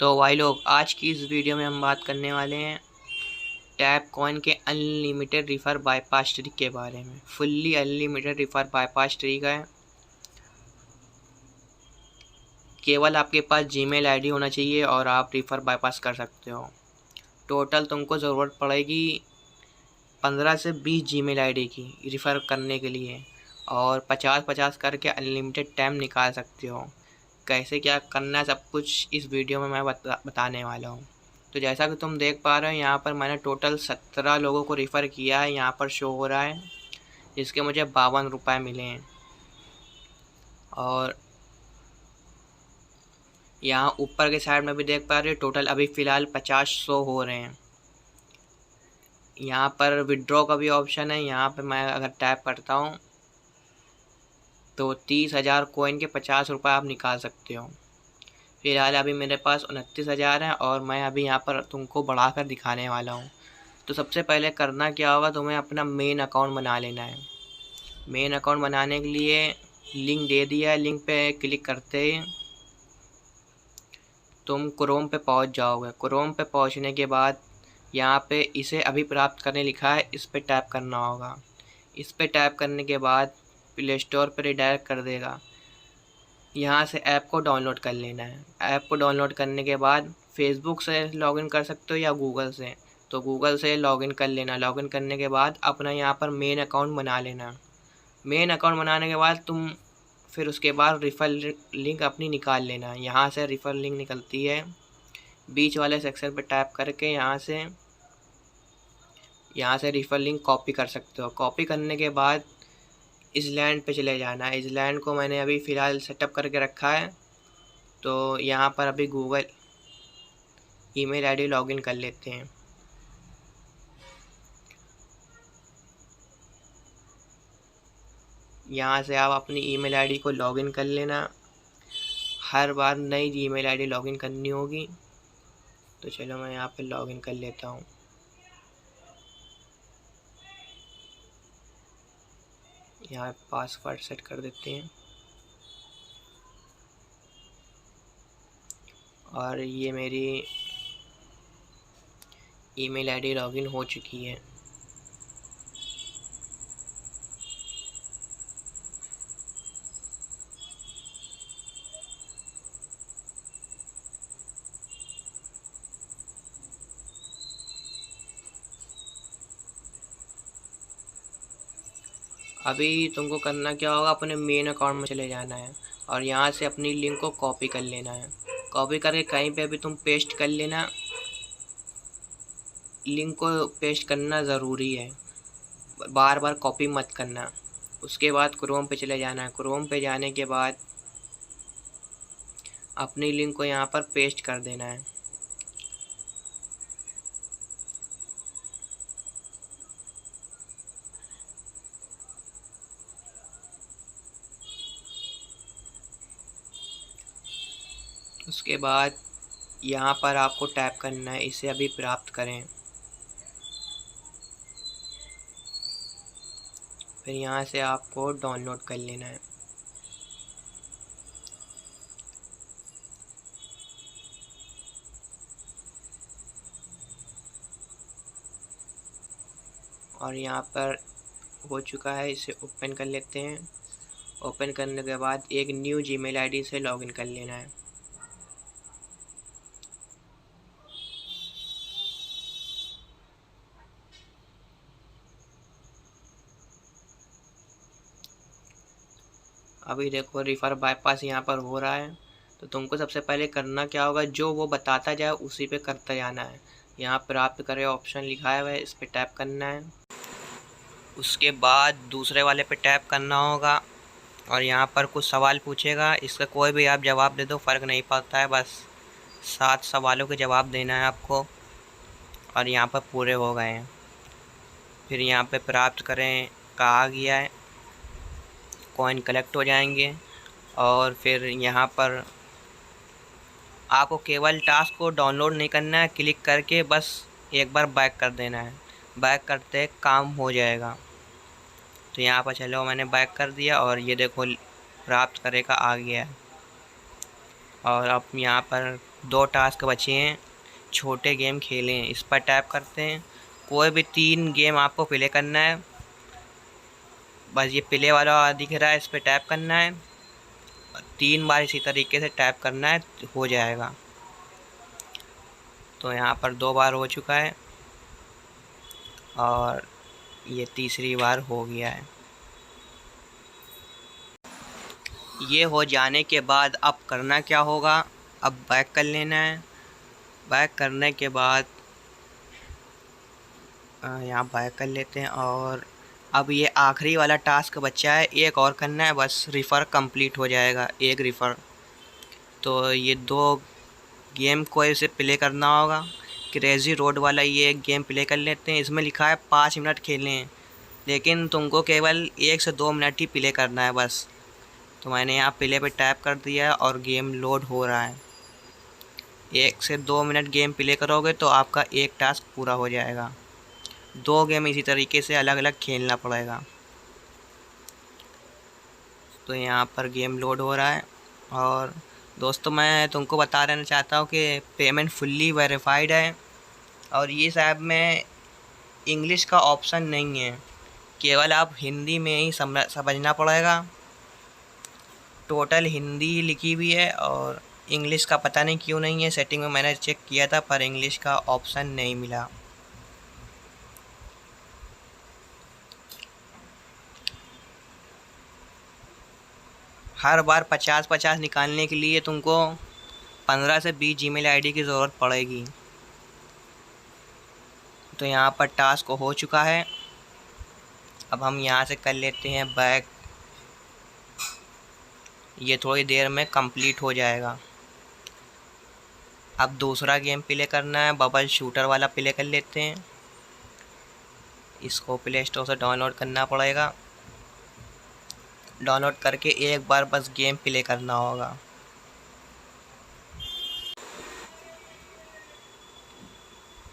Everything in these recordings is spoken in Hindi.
तो भाई लोग, आज की इस वीडियो में हम बात करने वाले हैं टैप कॉइन के अनलिमिटेड रिफ़र बाईपास ट्रिक के बारे में। Fully unlimited refer bypass trick है। केवल आपके पास जीमेल आईडी होना चाहिए और आप रिफ़र बाईपास कर सकते हो। टोटल तुमको ज़रूरत पड़ेगी 15 से 20 जीमेल आईडी की रिफ़र करने के लिए, और 50-50 करके अनलिमिटेड टाइम निकाल सकते हो। कैसे क्या करना है सब कुछ इस वीडियो में मैं बताने वाला हूँ। तो जैसा कि तुम देख पा रहे हो, यहाँ पर मैंने टोटल 17 लोगों को रिफ़र किया है। यहाँ पर शो हो रहा है, जिसके मुझे 52 रुपये मिले हैं। और यहाँ ऊपर के साइड में भी देख पा रहे हो, टोटल अभी फ़िलहाल 50 शो हो रहे हैं। यहाँ पर विड्रॉ का भी ऑप्शन है। यहाँ पर मैं अगर टैप करता हूँ तो 30,000 कोइन के 50 रुपये आप निकाल सकते हो। फ़िलहाल अभी मेरे पास 29,000 है और मैं अभी यहाँ पर तुमको बढ़ाकर दिखाने वाला हूँ। तो सबसे पहले करना क्या होगा, तुम्हें अपना मेन अकाउंट बना लेना है। मेन अकाउंट बनाने के लिए लिंक दे दिया है। लिंक पे क्लिक करते ही तुम क्रोम पे पहुँच जाओगे। क्रोम पे पहुँचने के बाद यहाँ पे इसे अभी प्राप्त करने लिखा है, इस पे टैप करना होगा। इस पे टैप करने के बाद प्ले स्टोर पर रिडायरेक्ट कर देगा। यहाँ से ऐप को डाउनलोड कर लेना है। ऐप को डाउनलोड करने के बाद फेसबुक से लॉगिन कर सकते हो या गूगल से। तो गूगल से लॉगिन कर लेना। लॉगिन करने के बाद अपना यहाँ पर मेन अकाउंट बना लेना। मेन अकाउंट बनाने के बाद तुम फिर उसके बाद रिफ़र लिंक अपनी निकाल लेना। यहाँ से रिफ़र लिंक निकलती है, बीच वाले सेक्शन पर टैप करके यहाँ से रिफ़र लिंक कॉपी कर सकते हो। कॉपी करने के बाद इस लैंड पे चले जाना है। इस लैंड को मैंने अभी फ़िलहाल सेटअप करके रखा है। तो यहाँ पर अभी गूगल ईमेल आईडी लॉगिन कर लेते हैं। यहाँ से आप अपनी ईमेल आईडी को लॉगिन कर लेना। हर बार नई ईमेल आईडी लॉगिन करनी होगी। तो चलो मैं यहाँ पे लॉगिन कर लेता हूँ। यहाँ पासवर्ड सेट कर देते हैं और ये मेरी ईमेल आईडी लॉगिन हो चुकी है। अभी तुमको करना क्या होगा, अपने मेन अकाउंट में चले जाना है और यहाँ से अपनी लिंक को कॉपी कर लेना है। कॉपी करके कहीं पे भी तुम पेस्ट कर लेना। लिंक को पेस्ट करना ज़रूरी है, बार बार कॉपी मत करना। उसके बाद क्रोम पे चले जाना है। क्रोम पे जाने के बाद अपनी लिंक को यहाँ पर पेस्ट कर देना है। उसके बाद यहाँ पर आपको टैप करना है, इसे अभी प्राप्त करें। फिर यहाँ से आपको डाउनलोड कर लेना है। और यहाँ पर हो चुका है, इसे ओपन कर लेते हैं। ओपन करने के बाद एक न्यू जीमेल आईडी से लॉगिन कर लेना है। अभी देखो रिफ़र बाईपास यहाँ पर हो रहा है। तो तुमको सबसे पहले करना क्या होगा, जो वो बताता जाए उसी पे करते जाना है। यहाँ प्राप्त करें ऑप्शन लिखा है, इस पर टैप करना है। उसके बाद दूसरे वाले पे टैप करना होगा और यहाँ पर कुछ सवाल पूछेगा। इसका कोई भी आप जवाब दे दो, फ़र्क नहीं पड़ता है। बस 7 सवालों के जवाब देना है आपको और यहाँ पर पूरे हो गए हैं। फिर यहाँ पे प्राप्त करें का आ गया है, कॉइन कलेक्ट हो जाएंगे। और फिर यहाँ पर आपको केवल टास्क को डाउनलोड नहीं करना है, क्लिक करके बस एक बार बैक कर देना है। बैक करते काम हो जाएगा। तो यहाँ पर चलो मैंने बैक कर दिया और ये देखो प्राप्त करे का आ गया है। और अब यहाँ पर 2 टास्क बचे हैं, छोटे गेम खेलें, इस पर टैप करते हैं। कोई भी 3 गेम आपको प्ले करना है, बस ये प्ले वाला दिख रहा है, इस पर टैप करना है, 3 बार इसी तरीके से टैप करना है, हो जाएगा। तो यहाँ पर 2 बार हो चुका है और ये तीसरी बार हो गया है। ये हो जाने के बाद अब करना क्या होगा, अब बैक कर लेना है। बैक करने के बाद यहाँ बैक कर लेते हैं और अब ये आखिरी वाला टास्क बचा है, एक और करना है, बस रिफ़र कंप्लीट हो जाएगा, एक रिफ़र। तो ये 2 गेम को ऐसे प्ले करना होगा। क्रेज़ी रोड वाला ये एक गेम प्ले कर लेते हैं, इसमें लिखा है 5 मिनट खेलने हैं, लेकिन तुमको केवल 1 से 2 मिनट ही प्ले करना है बस। तो मैंने यहाँ प्ले पे टैप कर दिया है और गेम लोड हो रहा है। 1 से 2 मिनट गेम प्ले करोगे तो आपका एक टास्क पूरा हो जाएगा। 2 गेम इसी तरीके से अलग अलग खेलना पड़ेगा। तो यहाँ पर गेम लोड हो रहा है और दोस्तों मैं तुमको बता देना चाहता हूँ कि पेमेंट फुल्ली वेरीफाइड है और ये साहब में इंग्लिश का ऑप्शन नहीं है, केवल आप हिंदी में ही समझना पड़ेगा। टोटल हिंदी लिखी हुई है और इंग्लिश का पता नहीं क्यों नहीं है। सेटिंग में मैंने चेक किया था पर इंग्लिश का ऑप्शन नहीं मिला। हर बार 50-50 निकालने के लिए तुमको 15 से 20 जीमेल आईडी की ज़रूरत पड़ेगी। तो यहाँ पर टास्क हो चुका है, अब हम यहाँ से कर लेते हैं बैक। ये थोड़ी देर में कंप्लीट हो जाएगा। अब दूसरा गेम प्ले करना है, बबल शूटर वाला प्ले कर लेते हैं। इसको प्ले स्टोर से डाउनलोड करना पड़ेगा। डाउनलोड करके एक बार बस गेम प्ले करना होगा।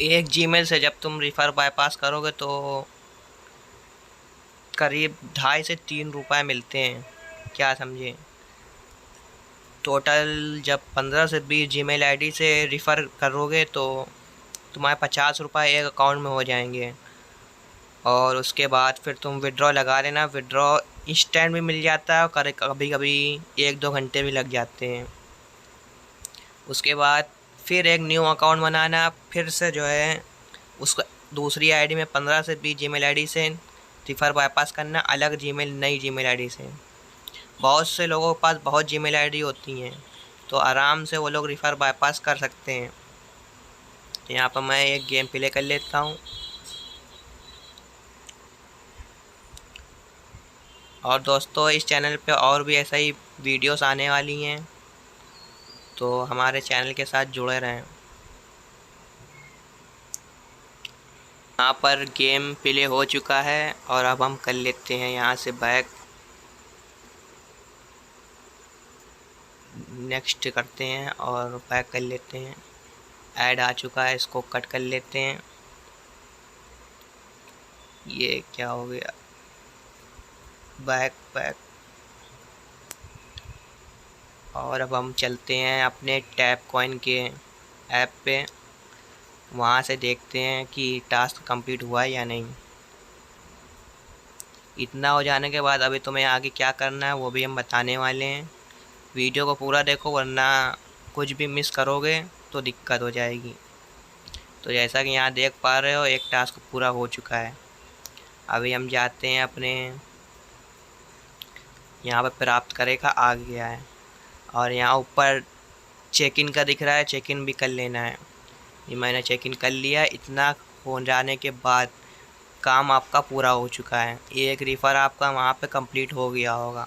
एक जीमेल से जब तुम रिफ़र बाईपास करोगे तो करीब 2.5 से 3 रुपए मिलते हैं, क्या समझे। टोटल जब 15 से 20 जीमेल आईडी से रिफ़र करोगे तो तुम्हारे 50 रुपये एक अकाउंट में हो जाएंगे और उसके बाद फिर तुम विड्रॉ लगा लेना। विड्रॉ इंस्टेंट भी मिल जाता है और कभी कभी 1-2 घंटे भी लग जाते हैं। उसके बाद फिर एक न्यू अकाउंट बनाना, फिर से जो है उसको दूसरी आईडी में 15 से 20 जीमेल आईडी से रिफ़र बाईपास करना, अलग जीमेल नई जीमेल आईडी से। बहुत से लोगों के पास बहुत जीमेल आईडी होती हैं तो आराम से वो लोग रिफ़र बाईपास कर सकते हैं। यहाँ पर मैं एक गेम प्ले कर लेता हूँ और दोस्तों इस चैनल पे और भी ऐसा ही वीडियोस आने वाली हैं, तो हमारे चैनल के साथ जुड़े रहें। यहाँ पर गेम प्ले हो चुका है और अब हम कर लेते हैं यहाँ से बैक। नेक्स्ट करते हैं और बैक कर लेते हैं। ऐड आ चुका है, इसको कट कर लेते हैं। ये क्या हो गया, बैक। और अब हम चलते हैं अपने टैप कॉइन के ऐप पे, वहाँ से देखते हैं कि टास्क कंप्लीट हुआ है या नहीं। इतना हो जाने के बाद अभी तुम्हें आगे क्या करना है वो भी हम बताने वाले हैं। वीडियो को पूरा देखो वरना कुछ भी मिस करोगे तो दिक्कत हो जाएगी। तो जैसा कि यहाँ देख पा रहे हो एक टास्क पूरा हो चुका है। अभी हम जाते हैं अपने यहाँ पर प्राप्त करे का आ गया है और यहाँ ऊपर चेक इन का दिख रहा है, चेक इन भी कर लेना है। ये मैंने चेक इन कर लिया है। इतना हो जाने के बाद काम आपका पूरा हो चुका है, एक रिफ़र आपका वहाँ पे कंप्लीट हो गया होगा।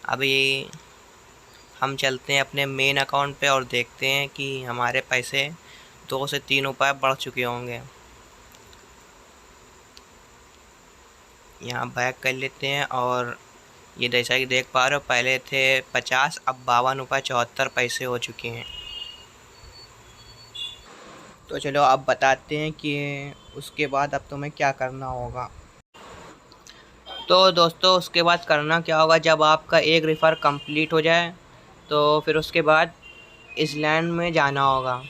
अभी हम चलते हैं अपने मेन अकाउंट पे और देखते हैं कि हमारे पैसे 2 से 3 रुपये बढ़ चुके होंगे। यहाँ बैक कर लेते हैं और ये जैसा कि देख पा रहे हो पहले थे 50, अब 52 रुपये 74 पैसे हो चुके हैं। तो चलो अब बताते हैं कि उसके बाद अब तुम्हें क्या करना होगा। तो दोस्तों उसके बाद करना क्या होगा, जब आपका एक रिफ़र कंप्लीट हो जाए तो फिर उसके बाद इस लैंड में जाना होगा।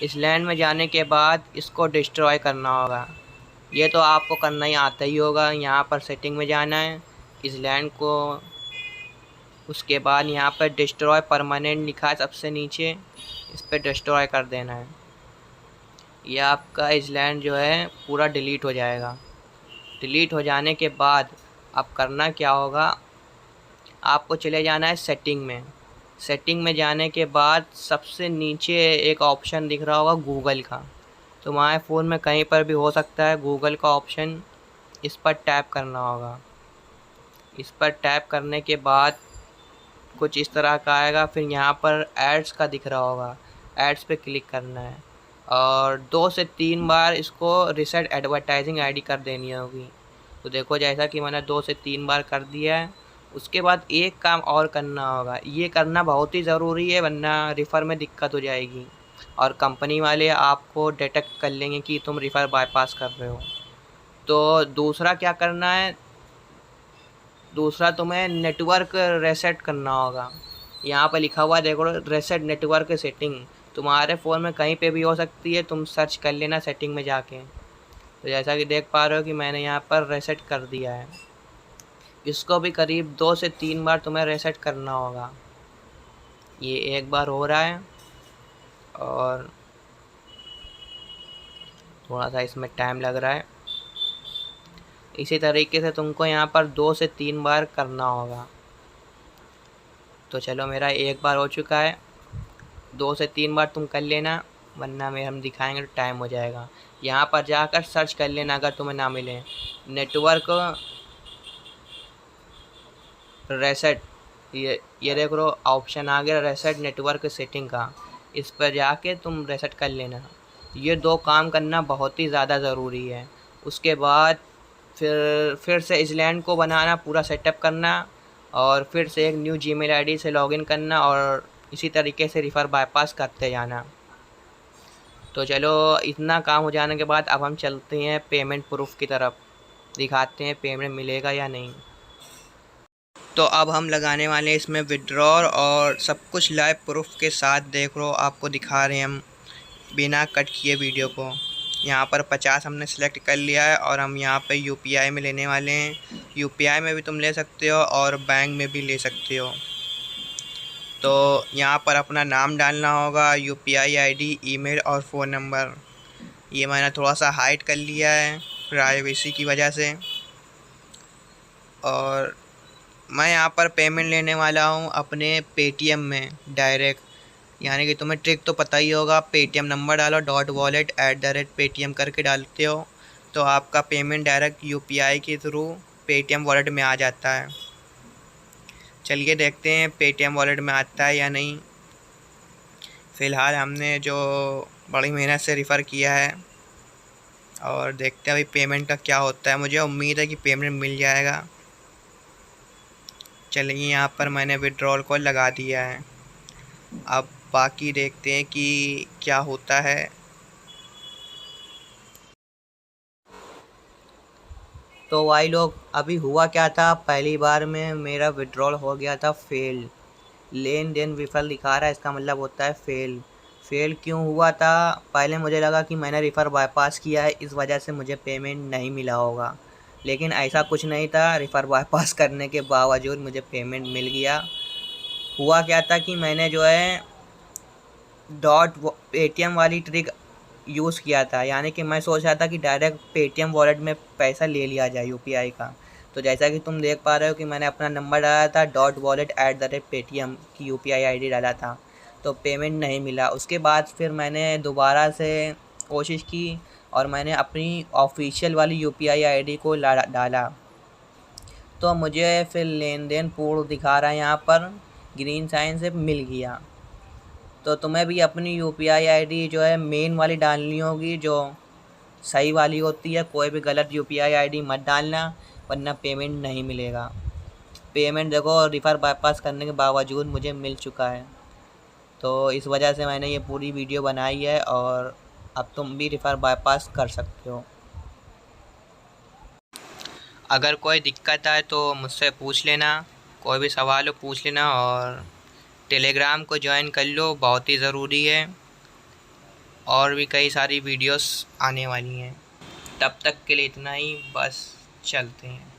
इस लैंड में जाने के बाद इसको डिस्ट्रॉय करना होगा। ये तो आपको करना ही आता ही होगा। यहाँ पर सेटिंग में जाना है, इस लैंड को, उसके बाद यहाँ पर डिस्ट्रॉय परमानेंट लिखा है सबसे नीचे, इस पर डिस्ट्रॉय कर देना है। यह आपका इसलैंड जो है पूरा डिलीट हो जाएगा। डिलीट हो जाने के बाद अब करना क्या होगा, आपको चले जाना है सेटिंग में। सेटिंग में जाने के बाद सबसे नीचे एक ऑप्शन दिख रहा होगा गूगल का, तुम्हारे फ़ोन में कहीं पर भी हो सकता है गूगल का ऑप्शन, इस पर टैप करना होगा। इस पर टैप करने के बाद कुछ इस तरह का आएगा। फिर यहाँ पर एड्स का दिख रहा होगा, एड्स पे क्लिक करना है और 2 से 3 बार इसको रिसेट एडवर्टाइजिंग आईडी कर देनी होगी। तो देखो जैसा कि मैंने 2 से 3 बार कर दिया है। उसके बाद एक काम और करना होगा, ये करना बहुत ही ज़रूरी है वरना रिफ़र में दिक्कत हो जाएगी और कंपनी वाले आपको डिटेक्ट कर लेंगे कि तुम रिफ़र बाईपास कर रहे हो। तो दूसरा क्या करना है, दूसरा तुम्हें नेटवर्क रीसेट करना होगा। यहाँ पर लिखा हुआ देखो रीसेट नेटवर्क सेटिंग, तुम्हारे फ़ोन में कहीं पे भी हो सकती है, तुम सर्च कर लेना सेटिंग में जाके। तो जैसा कि देख पा रहे हो कि मैंने यहाँ पर रीसेट कर दिया है। इसको भी करीब 2 से 3 बार तुम्हें रीसेट करना होगा। ये एक बार हो रहा है और थोड़ा सा इसमें टाइम लग रहा है। इसी तरीके से तुमको यहाँ पर 2 से 3 बार करना होगा। तो चलो मेरा एक बार हो चुका है, 2 से 3 बार तुम कर लेना वरना में हम दिखाएंगे तो टाइम हो जाएगा। यहाँ पर जाकर सर्च कर लेना अगर तुम्हें ना मिले नेटवर्क रीसेट, ये देख लो ऑप्शन आ गया रीसेट नेटवर्क सेटिंग का, इस पर जाके तुम रीसेट कर लेना। ये 2 काम करना बहुत ही ज़्यादा ज़रूरी है। उसके बाद फिर से इसलैंड को बनाना, पूरा सेटअप करना और फिर से एक न्यू जीमेल आईडी से लॉगिन करना और इसी तरीके से रिफ़र बाईपास करते जाना। तो चलो इतना काम हो जाने के बाद अब हम चलते हैं पेमेंट प्रूफ की तरफ, दिखाते हैं पेमेंट मिलेगा या नहीं। तो अब हम लगाने वाले हैं इसमें विड्रॉल और सब कुछ लाइव प्रूफ के साथ। देख लो आपको दिखा रहे हैं हम बिना कट किए वीडियो को। यहाँ पर 50 हमने सेलेक्ट कर लिया है और हम यहाँ पे यूपीआई में लेने वाले हैं। यूपीआई में भी तुम ले सकते हो और बैंक में भी ले सकते हो। तो यहाँ पर अपना नाम डालना होगा, यूपीआई आईडी, ईमेल और फ़ोन नंबर। ये मैंने थोड़ा सा हाइड कर लिया है प्राइवेसी की वजह से। और मैं यहाँ पर पेमेंट लेने वाला हूँ अपने पेटीएम में डायरेक्ट, यानी कि तुम्हें ट्रिक तो पता ही होगा, पेटीएम नंबर डालो .wallet@paytm करके डालते हो तो आपका पेमेंट डायरेक्ट यूपीआई के थ्रू पेटीएम वॉलेट में आ जाता है। चलिए देखते हैं पेटीएम वॉलेट में आता है या नहीं। फ़िलहाल हमने जो बड़ी मेहनत से रिफ़र किया है और देखते हैं अभी पेमेंट का क्या होता है। मुझे उम्मीद है कि पेमेंट मिल जाएगा। चलिए यहाँ पर मैंने विड्रॉल को लगा दिया है, अब बाकी देखते हैं कि क्या होता है। तो भाई लोग अभी हुआ क्या था, पहली बार में मेरा विड्रॉल हो गया था फेल, लेन देन विफल दिखा रहा है, इसका मतलब होता है फेल। फेल क्यों हुआ था, पहले मुझे लगा कि मैंने रिफ़र बाईपास किया है इस वजह से मुझे पेमेंट नहीं मिला होगा, लेकिन ऐसा कुछ नहीं था। रिफ़र बाईपास करने के बावजूद मुझे पेमेंट मिल गया। हुआ क्या था कि मैंने जो है पेटीएम वाली ट्रिक यूज़ किया था, यानी कि मैं सोच रहा था कि डायरेक्ट पेटीएम वॉलेट में पैसा ले लिया जाए यूपीआई का। तो जैसा कि तुम देख पा रहे हो कि मैंने अपना नंबर डाला था .wallet@paytm की यूपीआई आईडी डाला था, तो पेमेंट नहीं मिला। उसके बाद फिर मैंने दोबारा से कोशिश की और मैंने अपनी ऑफिशियल वाली यूपीआई आईडी को डाला, तो मुझे फिर लेन देन पूर्ण दिखा रहा है, यहाँ पर ग्रीन साइन से मिल गया। तो तुम्हें भी अपनी यूपीआई आईडी जो है मेन वाली डालनी होगी, जो सही वाली होती है। कोई भी गलत यूपीआई आईडी मत डालना वरना पेमेंट नहीं मिलेगा। पेमेंट देखो रिफ़र बाईपास करने के बावजूद मुझे मिल चुका है, तो इस वजह से मैंने ये पूरी वीडियो बनाई है और अब तुम भी रिफ़र बाईपास कर सकते हो। अगर कोई दिक्कत आए तो मुझसे पूछ लेना, कोई भी सवाल हो पूछ लेना और टेलीग्राम को ज्वाइन कर लो, बहुत ही ज़रूरी है। और भी कई सारी वीडियोस आने वाली हैं। तब तक के लिए इतना ही, बस चलते हैं।